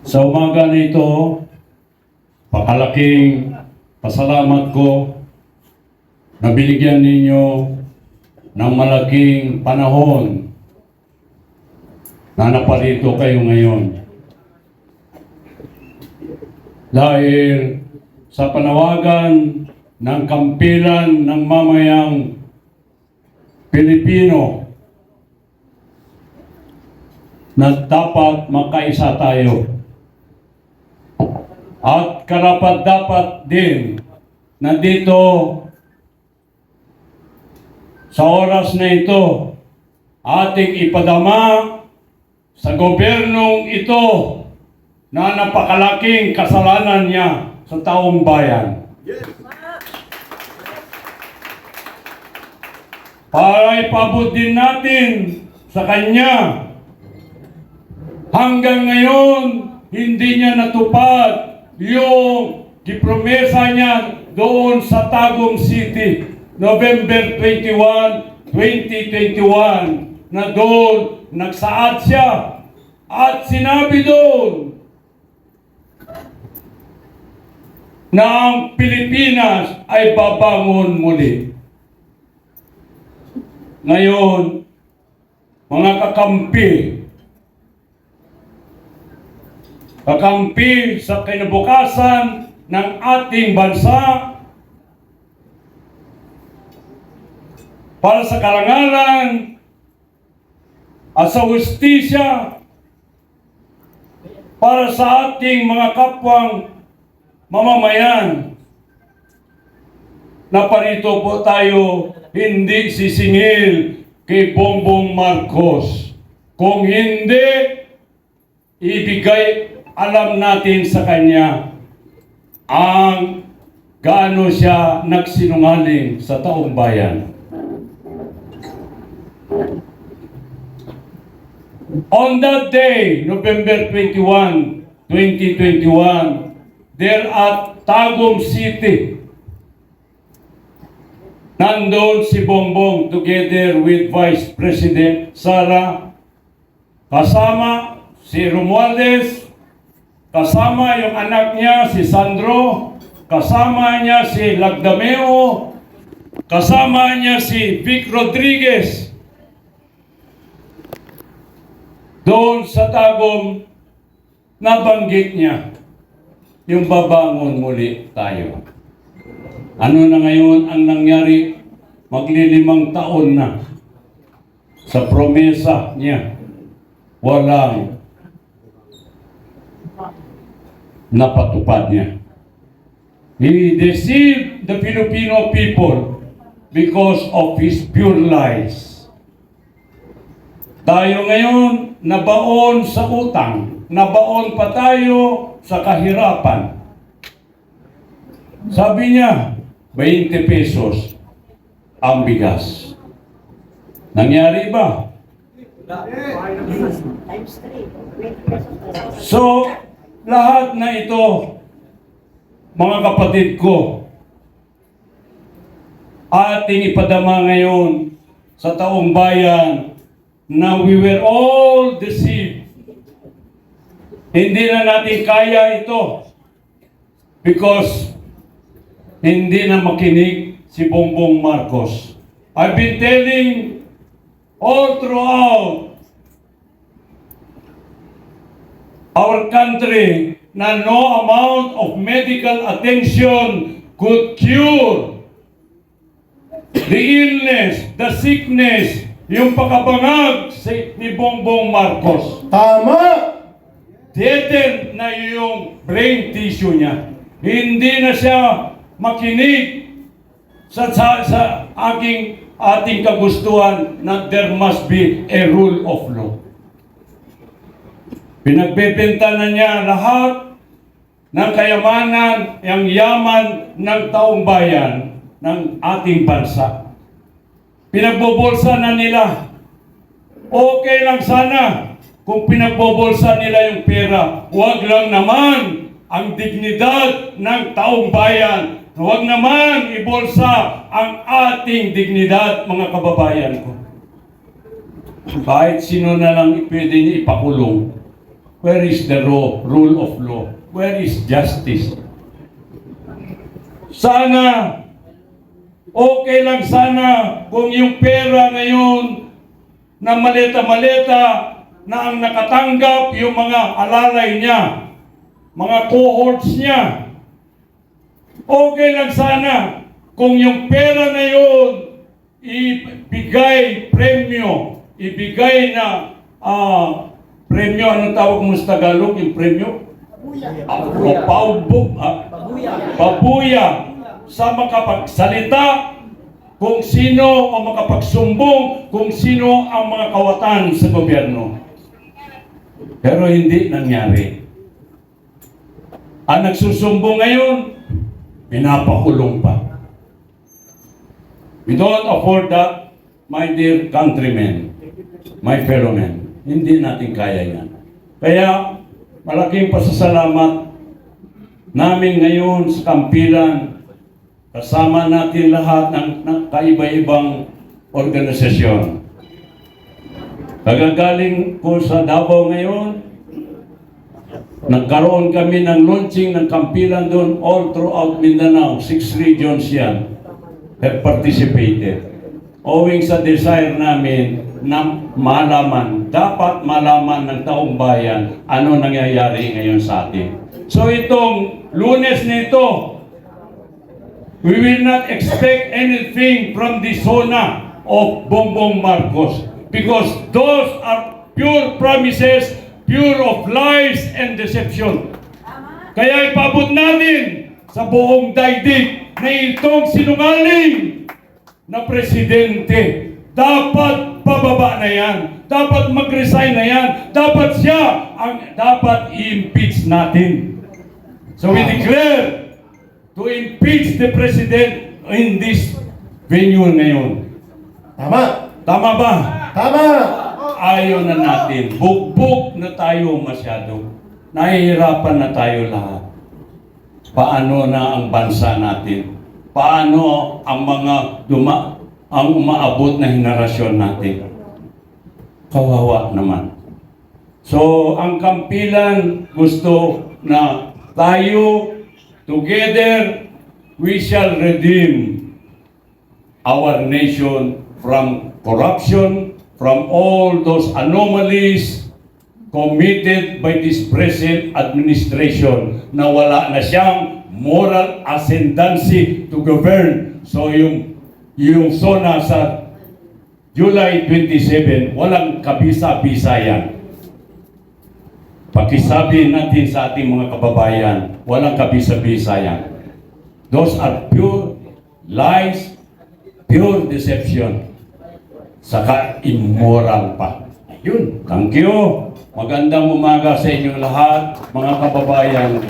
Sa umaga na ito, pakalaking pasalamat ko na binigyan ninyo ng malaking panahon na naparito kayo ngayon. Dahil sa panawagan ng kampilan ng mamayang Pilipino na dapat magkaisa tayo. At karapat-dapat din na dito sa oras na ito ating ipadama sa gobyernong ito na napakalaking kasalanan niya sa taong bayan. Para ipabot din natin sa kanya. Hanggang ngayon, hindi niya natupad yung gipromesa niya doon sa Tagum City, November 21, 2021, na doon nagsaad siya at sinabi doon na ang Pilipinas ay babangon muli. Ngayon, mga kakampi sa kinabukasan ng ating bansa, para sa karangalan at sa hustisya, para sa ating mga kapwang mamamayan, na parito po tayo hindi sisingil kay Bongbong Marcos. Kung hindi, ibigay alam natin sa kanya ang gaano siya nagsinungaling sa taong bayan. On that day, November 21, 2021, there at Tagum City, nandun si Bongbong together with Vice President Sara, kasama si Romualdez, kasama yung anak niya si Sandro, kasama niya si Lagdameo, kasama niya si Vic Rodriguez. Doon sa Tagum, nabanggit niya yung babangon muli tayo. Ano na ngayon ang nangyari? Maglilimang taon na sa promesa niya. Walang napatupad niya. He deceived the Filipino people because of his pure lies. Tayo ngayon nabaon sa utang, nabaon pa tayo sa kahirapan. Sabi niya, 20 pesos ang bigas. Nangyari ba? So, lahat na ito, mga kapatid ko, ating ipadama ngayon sa taong bayan na we were all deceived. Hindi na natin kaya ito because hindi na makinig si Bongbong Marcos. I've been telling all throughout our country na no amount of medical attention could cure the illness, the sickness, yung pagkabangag ni Bongbong Marcos. Tama! Deadened na yung brain tissue niya. Hindi na siya makinig sa ating kagustuhan na there must be a rule of law. Pinagbebenta na niya lahat ng kayamanan, ang yaman ng taong bayan ng ating bansa. Pinagbobolsa na nila. Okay lang sana kung pinagbobolsa nila yung pera. Huwag lang naman ang dignidad ng taong bayan. Huwag naman ibolsa ang ating dignidad, mga kababayan ko. Kahit sino na lang pwede niya ipakulong. Where is the rule of law? Where is justice? Sana, okay lang sana kung yung pera ngayon na maleta-maleta na ang nakatanggap yung mga alalay niya, mga cohorts niya. Okay lang sana kung yung pera na yun ibigay premyo, ibigay na premyo, anong tawag mo sa Tagalog, yung premyo? Pabuya sa makapagsalita kung sino o makapagsumbong kung sino ang mga kawatan sa gobyerno. Pero hindi nangyari. Ang nagsusumbong ngayon, pinapakulong pa. We don't afford that, my dear countrymen, my fellow men. Hindi natin kaya yan. Kaya, malaking pasasalamat namin ngayon sa Kampilan, kasama natin lahat ng kaiba-ibang organisasyon. Kagagaling ko sa Davao ngayon, nagkaroon kami ng launching ng Kampilan doon all throughout Mindanao. 6 regions yan have participated. Owing sa desire namin na dapat malaman ng taong bayan ano nangyayari ngayon sa atin. So itong Lunes nito, we will not expect anything from the zona of Bongbong Marcos because those are pure promises, pure of lies and deception. Kaya ipabot natin sa buong daigdig na itong sinungaling na presidente dapat pababa na yan. Dapat mag-resign na yan. Dapat siya ang dapat i-impeach natin. So we declare to impeach the president in this venue ngayon. Tama. Tama ba? Tama. Ayaw na natin. Bugbog na tayo masyado. Nahihirapan na tayo lahat. Paano na ang bansa natin? Paano ang mga ang umaabot na henerasyon natin? Kawawa naman. So, ang Kampilan gusto na tayo, together, we shall redeem our nation from corruption, from all those anomalies committed by this present administration na wala na siyang moral ascendancy to govern. So yung zona sa July 27, walang kabisa-bisa yan. Pakisabi natin sa ating mga kababayan, walang kabisa-bisa yan. Those are pure lies, pure deception, saka immoral pa. Ayun, thank you. Magandang umaga sa inyong lahat, mga kababayan.